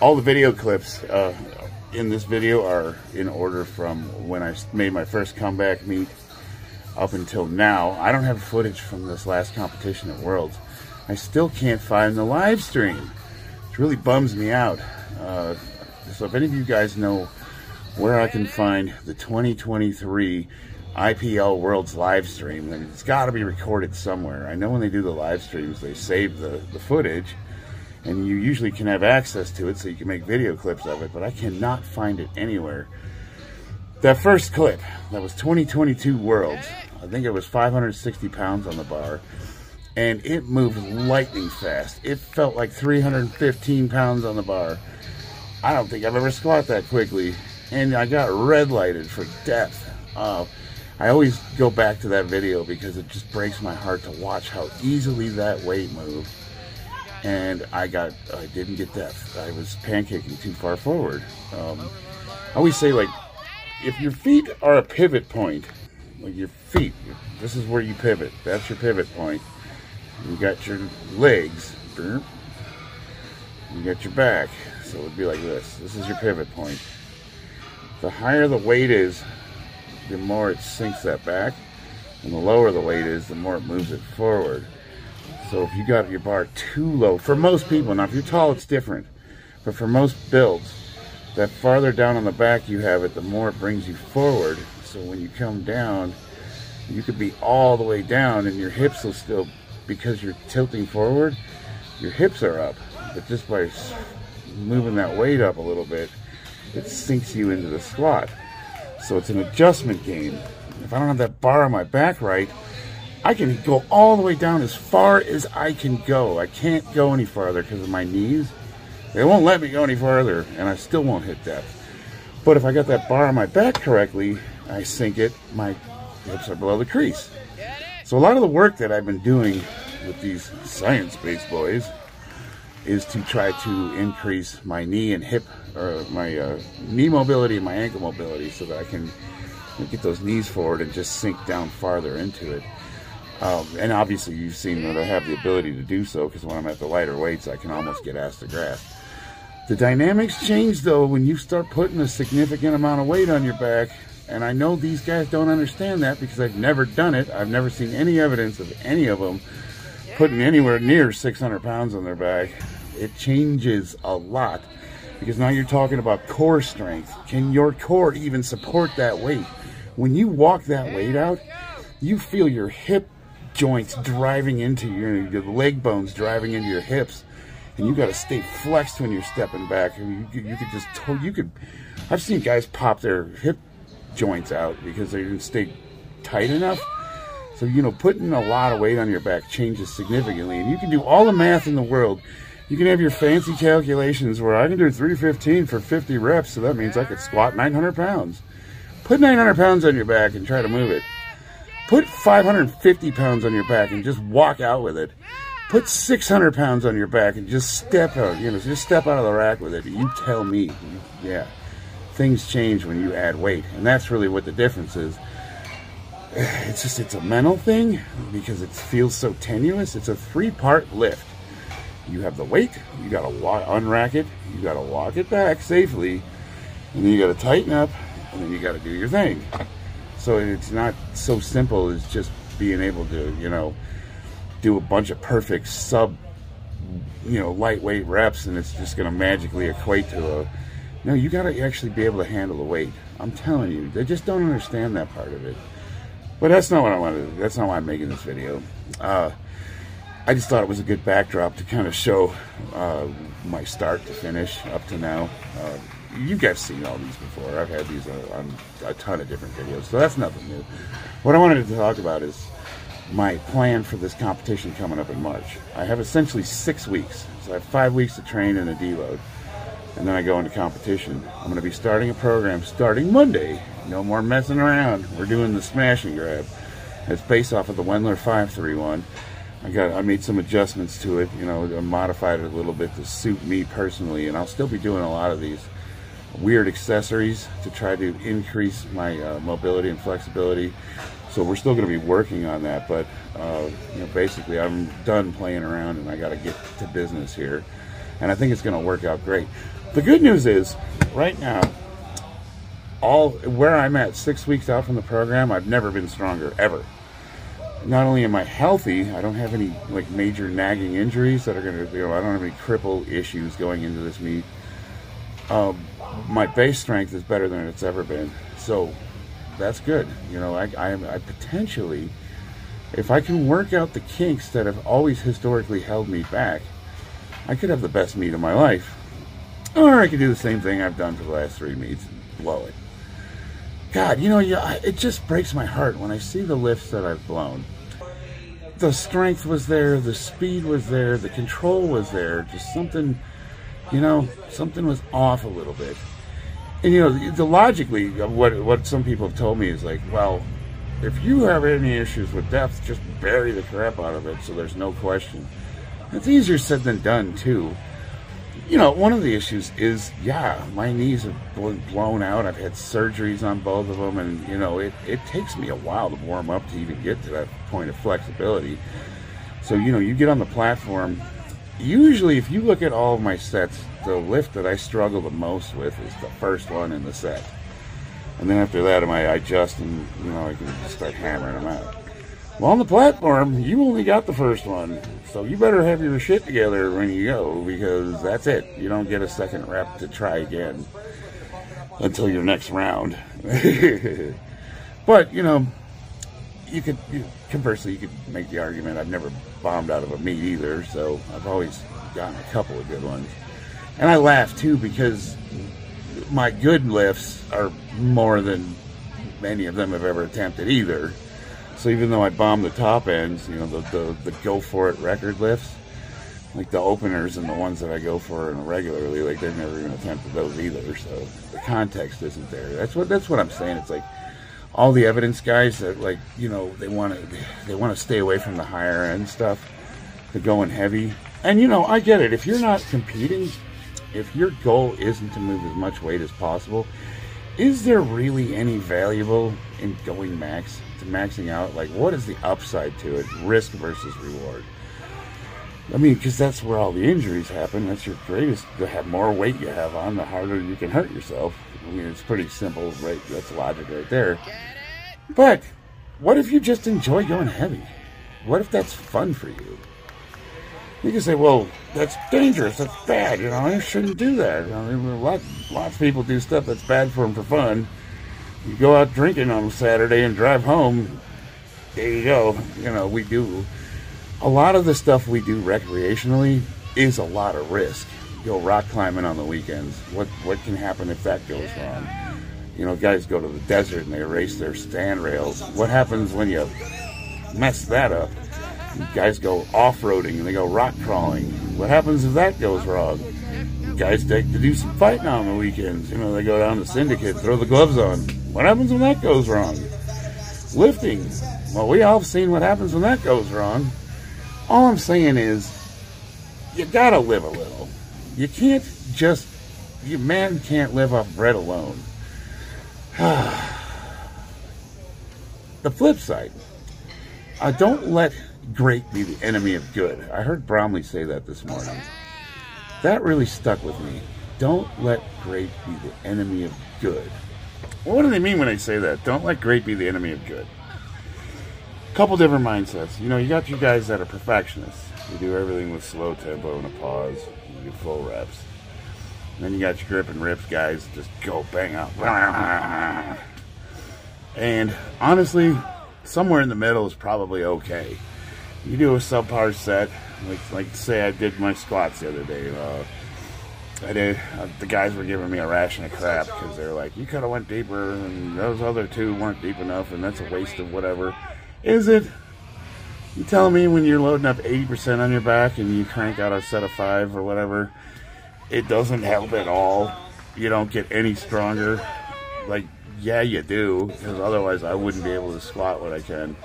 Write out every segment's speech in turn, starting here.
All the video clips in this video are in order from when I made my first comeback meet up until now. I don't have footage from this last competition at Worlds. I still can't find the live stream. It really bums me out. So if any of you guys know where I can find the 2023 IPL Worlds live stream, then it's got to be recorded somewhere. I know when they do the live streams, they save the footage, and you usually can have access to it so you can make video clips of it, but I cannot find it anywhere. That first clip, that was 2022 Worlds. I think it was 560 pounds on the bar, and it moved lightning fast. It felt like 315 pounds on the bar. I don't think I've ever squat that quickly, and I got red lighted for depth. I always go back to that video because it just breaks my heart to watch how easily that weight moved. And I didn't get depth. I was pancaking too far forward. I always say, like, if your feet are a pivot point, like your feet, this is where you pivot. That's your pivot point. You got your legs. You got your back. So it would be like this. This is your pivot point. The higher the weight is, the more it sinks that back. And the lower the weight is, the more it moves it forward. So if you got your bar too low, for most people, now if you're tall it's different, but for most builds, that farther down on the back you have it, the more it brings you forward. So when you come down, you could be all the way down and your hips will still, because you're tilting forward, your hips are up. But just by moving that weight up a little bit, it sinks you into the squat. So it's an adjustment game. If I don't have that bar on my back right, I can go all the way down as far as I can go. I can't go any farther because of my knees. They won't let me go any farther, and I still won't hit depth. But if I got that bar on my back correctly, I sink it, my hips are below the crease. So a lot of the work that I've been doing with these science-based boys is to try to increase my knee and hip, or my knee mobility and my ankle mobility, so that I can get those knees forward and just sink down farther into it. And obviously you've seen that I have the ability to do so, because when I'm at the lighter weights I can almost get ass to grass. The dynamics change though when you start putting a significant amount of weight on your back, and I know these guys don't understand that because I've never done it. I've never seen any evidence of any of them putting anywhere near 600 pounds on their back. It changes a lot, because now you're talking about core strength. Can your core even support that weight? When you walk that weight out, you feel your hip joints driving into your leg bones driving into your hips, and you got to stay flexed when you're stepping back. I've seen guys pop their hip joints out because they didn't stay tight enough. So, you know, putting a lot of weight on your back changes significantly, and you can do all the math in the world. You can have your fancy calculations where I can do 315 for 50 reps, so that means I could squat 900 pounds. Put 900 pounds on your back and try to move it. Put 550 pounds on your back and just walk out with it. Put 600 pounds on your back and just step out, just step out of the rack with it. You tell me, yeah, things change when you add weight, and that's really what the difference is. It's a mental thing because it feels so tenuous. It's a three-part lift. You have the weight, you gotta unrack it, you gotta walk it back safely, and then you gotta tighten up, and then you gotta do your thing. So it's not so simple as just being able to, do a bunch of perfect lightweight reps and it's just going to magically equate to a... No, you got to actually be able to handle the weight. I'm telling you, they just don't understand that part of it. But that's not what I wanted to do. That's not why I'm making this video. I just thought it was a good backdrop to kind of show my start to finish up to now. You guys seen all these before. I've had these on a ton of different videos, so that's nothing new. What I wanted to talk about is my plan for this competition coming up in March. I have essentially 6 weeks. So I have 5 weeks to train and a deload, and then I go into competition. I'm going to be starting a program starting Monday. No more messing around. We're doing the smash and grab. It's based off of the Wendler 531. I made some adjustments to it, I modified it a little bit to suit me personally, and I'll still be doing a lot of these weird accessories to try to increase my mobility and flexibility. So we're still going to be working on that, but basically I'm done playing around and I got to get to business here, and I think it's going to work out great. The good news is, right now, where I'm at 6 weeks out from the program, I've never been stronger, ever. Not only am I healthy, I don't have any like major nagging injuries that are going to, I don't have any cripple issues going into this meet. My base strength is better than it's ever been, so that's good. I potentially, if I can work out the kinks that have always historically held me back, I could have the best meet of my life. Or I could do the same thing I've done for the last 3 meets and blow it. God, it just breaks my heart when I see the lifts that I've blown. The strength was there, the speed was there, the control was there, just something, something was off a little bit. And, logically, what some people have told me is like, well, if you have any issues with depth, just bury the crap out of it so there's no question. It's easier said than done, too. One of the issues is, my knees have blown out. I've had surgeries on both of them, and, it takes me a while to warm up to even get to that point of flexibility. So, you get on the platform. Usually, if you look at all of my sets, the lift that I struggle the most with is the first one in the set. And then after that, I adjust and, I can just start hammering them out. Well, on the platform, you only got the first one, so you better have your shit together when you go, because that's it. You don't get a second rep to try again until your next round. But, conversely, you could make the argument, I've never bombed out of a meet either, so I've always gotten a couple of good ones. And I laugh, too, because my good lifts are more than many of them have ever attempted either. So even though I bomb the top ends, the go for it record lifts, like the openers and the ones that I go for regularly, like they've never even attempted those either. So the context isn't there. That's what I'm saying. It's like all the evidence guys that they want to stay away from the higher end stuff, the going heavy. And I get it. If you're not competing, if your goal isn't to move as much weight as possible, is there really any valuable in going max? Maxing out, like, what is the upside to it, risk versus reward? I mean, because that's where all the injuries happen. That's your greatest. The more weight you have on, the harder you can hurt yourself. I mean, it's pretty simple, right? That's logic right there. But what if you just enjoy going heavy? What if that's fun for you? You can say, well, that's dangerous, that's bad, I shouldn't do that. Lots of people do stuff that's bad for them for fun. You go out drinking on Saturday and drive home, there you go. We do. A lot of the stuff we do recreationally is a lot of risk. You go rock climbing on the weekends. What can happen if that goes wrong? Guys go to the desert and they erase their stand rails. What happens when you mess that up? Guys go off-roading and they go rock crawling. What happens if that goes wrong? Guys take to do some fighting on the weekends. They go down to Syndicate, throw the gloves on. What happens when that goes wrong? Lifting. Well, we all have seen what happens when that goes wrong. All I'm saying is, you gotta live a little. You can't just, man can't live off bread alone. The flip side, don't let great be the enemy of good. I heard Bromley say that this morning. That really stuck with me. Don't let great be the enemy of good. Well, what do they mean when they say that? Don't let great be the enemy of good. Couple different mindsets. You got you guys that are perfectionists. You do everything with slow tempo and a pause. You do full reps. And then you got your grip and rips guys just go bang out. And honestly, somewhere in the middle is probably okay. You do a subpar set, like say I did my squats the other day. The guys were giving me a ration of crap because they're like, you could have went deeper, and those other two weren't deep enough, and that's a waste of whatever. Is it? You tell me when you're loading up 80% on your back and you crank out a set of 5 or whatever, it doesn't help at all. You don't get any stronger. Like, yeah, you do, because otherwise I wouldn't be able to squat what I can.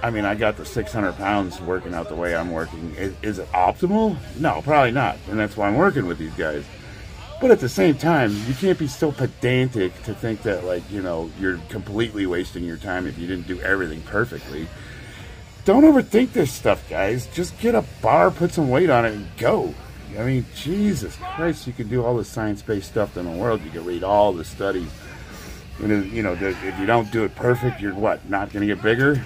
I mean, I got the 600 pounds working out the way I'm working. Is it optimal? No, probably not. And that's why I'm working with these guys. But at the same time, you can't be so pedantic to think that, you're completely wasting your time if you didn't do everything perfectly. Don't overthink this stuff, guys. Just get a bar, put some weight on it, and go. I mean, Jesus Christ, you can do all the science-based stuff in the world. You can read all the studies. And, you know, if you don't do it perfect, you're what, not going to get bigger?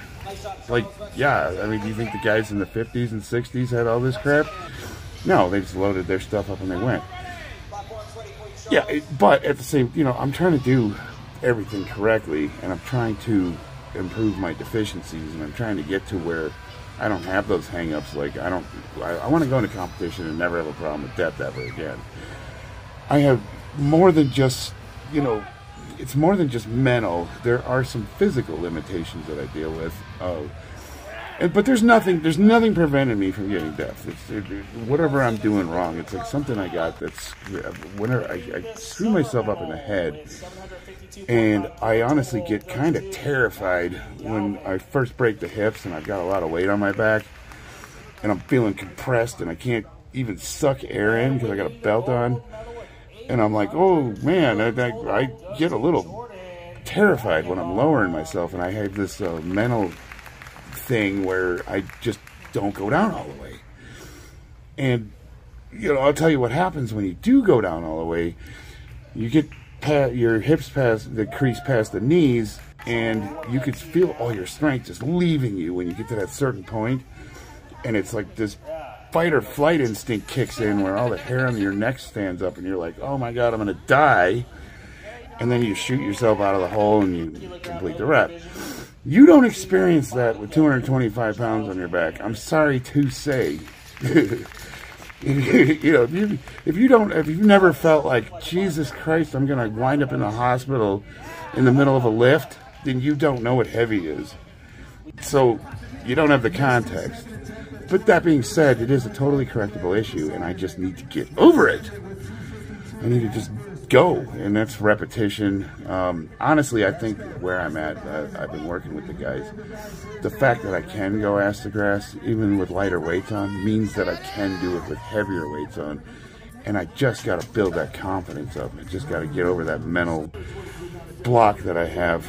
Like, yeah, I mean, do you think the guys in the 50s and 60s had all this crap? No, they just loaded their stuff up and they went. Yeah, but at the same, you know, I'm trying to do everything correctly, and I'm trying to improve my deficiencies, and I'm trying to get to where I don't have those hang-ups. Like, I want to go into competition and never have a problem with depth ever again. I have more than just, you know, it's more than just mental. There are some physical limitations that I deal with. But there's nothing preventing me from getting depth. Whatever I'm doing wrong, it's like something I got that's, whenever I screw myself up in the head, and I honestly get kind of terrified when I first break the hips and I've got a lot of weight on my back, and I'm feeling compressed and I can't even suck air in because I got a belt on. And I'm like, oh man, I get a little terrified when I'm lowering myself, and I have this mental thing where I just don't go down all the way. And, you know, I'll tell you what happens when you do go down all the way. You get your hips past the crease past the knees, and you could feel all your strength just leaving you when you get to that certain point. And it's like this fight or flight instinct kicks in where all the hair on your neck stands up and you're like, oh my God, I'm going to die. And then you shoot yourself out of the hole and you complete the rep. You don't experience that with 225 pounds on your back. I'm sorry to say. You know, if you've never felt like, Jesus Christ, I'm going to wind up in the hospital in the middle of a lift, then you don't know what heavy is. So you don't have the context. But that being said, it is a totally correctable issue, and I just need to get over it. I need to just go, and that's repetition. Honestly, I think where I'm at, I've been working with the guys. The fact that I can go ass to grass, even with lighter weights on, means that I can do it with heavier weights on. And I just got to build that confidence up. I just got to get over that mental block that I have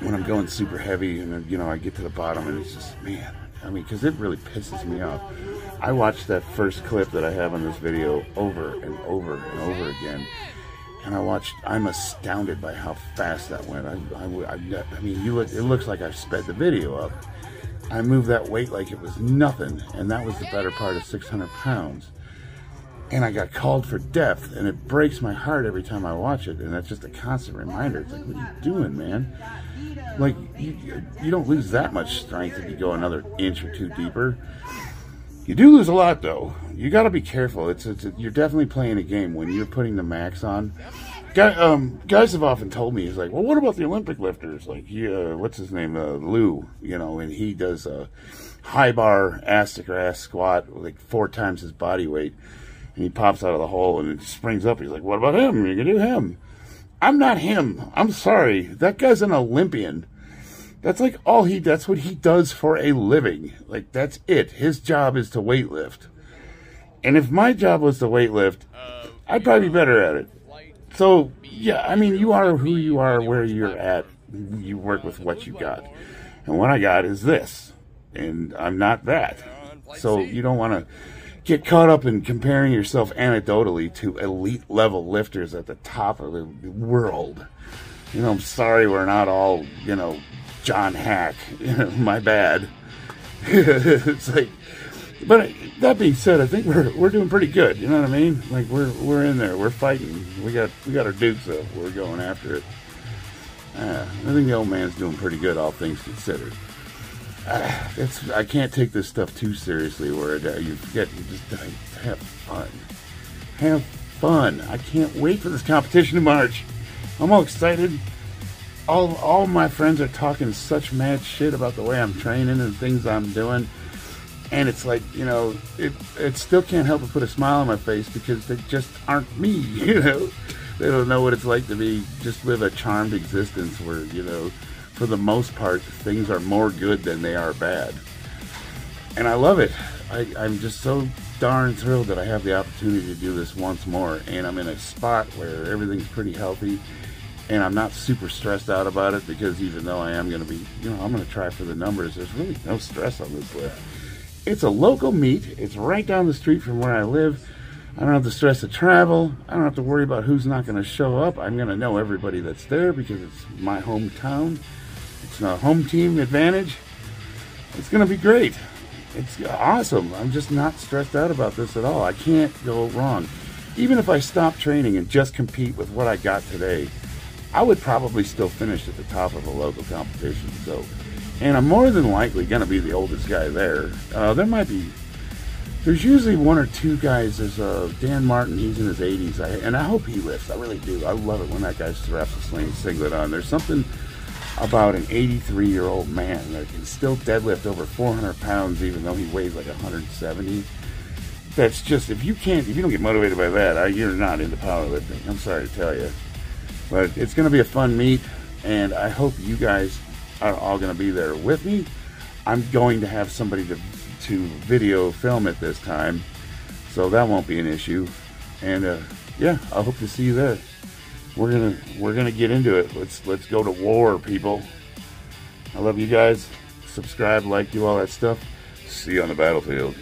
when I'm going super heavy, and then, you know, I get to the bottom, and it's just, man. I mean, because it really pisses me off. I watched that first clip that I have on this video over and over and over again, and I'm astounded by how fast that went. I mean, it looks like I sped the video up. I moved that weight like it was nothing, and that was the better part of 600 pounds. And I got called for depth, and it breaks my heart every time I watch it, and that's just a constant reminder. It's like, what are you doing, man? Like, you don't lose that much strength if you go another inch or two deeper. You do lose a lot, though. You got to be careful. You're definitely playing a game when you're putting the max on. Guys have often told me, he's like, well, what about the Olympic lifters? Like, what's his name? Lou, you know, and he does a high bar ass to grass squat, like 4 times his body weight. And he pops out of the hole and it springs up. He's like, what about him? You can do him. I'm not him. I'm sorry. That guy's an Olympian. That's like that's what he does for a living. Like, that's it. His job is to weightlift. And if my job was to weightlift, I'd probably be better at it. So, yeah, I mean, you are who you are, where you're at. You work with what you got. And what I got is this. And I'm not that. So you don't want to get caught up in comparing yourself anecdotally to elite level lifters at the top of the world. You know, I'm sorry we're not all, you know, John Hack. You know, my bad. It's like, but that being said, I think we're doing pretty good. You know what I mean? Like, we're in there. We're fighting. We got our dukes up. We're going after it. I think the old man's doing pretty good, all things considered. I can't take this stuff too seriously where you just have fun. Have fun. I can't wait for this competition in March. I'm all excited. All my friends are talking such mad shit about the way I'm training and things I'm doing. And it's like, you know, it still can't help but put a smile on my face because they just aren't me, you know. They don't know what it's like to just live a charmed existence where, you know, for the most part, things are more good than they are bad. And I love it. I'm just so darn thrilled that I have the opportunity to do this once more. And I'm in a spot where everything's pretty healthy. And I'm not super stressed out about it because even though I am going to be, you know, I'm going to try for the numbers, there's really no stress on this lift. It's a local meet. It's right down the street from where I live. I don't have the stress of travel. I don't have to worry about who's not going to show up. I'm going to know everybody that's there because it's my hometown. It's a home team advantage. It's going to be great. It's awesome. I'm just not stressed out about this at all. I can't go wrong. Even if I stop training and just compete with what I got today, I would probably still finish at the top of a local competition. So, and I'm more than likely going to be the oldest guy there. There's usually one or two guys. There's Dan Martin, he's in his 80s, and I hope he lifts. I really do. I love it when that guy straps a singlet on. There's something about an 83-year-old man that can still deadlift over 400 pounds even though he weighs like 170. That's just, if you don't get motivated by that, you're not into powerlifting. I'm sorry to tell you. But it's going to be a fun meet, and I hope you guys are all going to be there with me. I'm going to have somebody to video film it this time, so that won't be an issue. And yeah, I hope to see you there. We're gonna get into it. Let's go to war, people. I love you guys. Subscribe, like, do all that stuff. See you on the battlefield.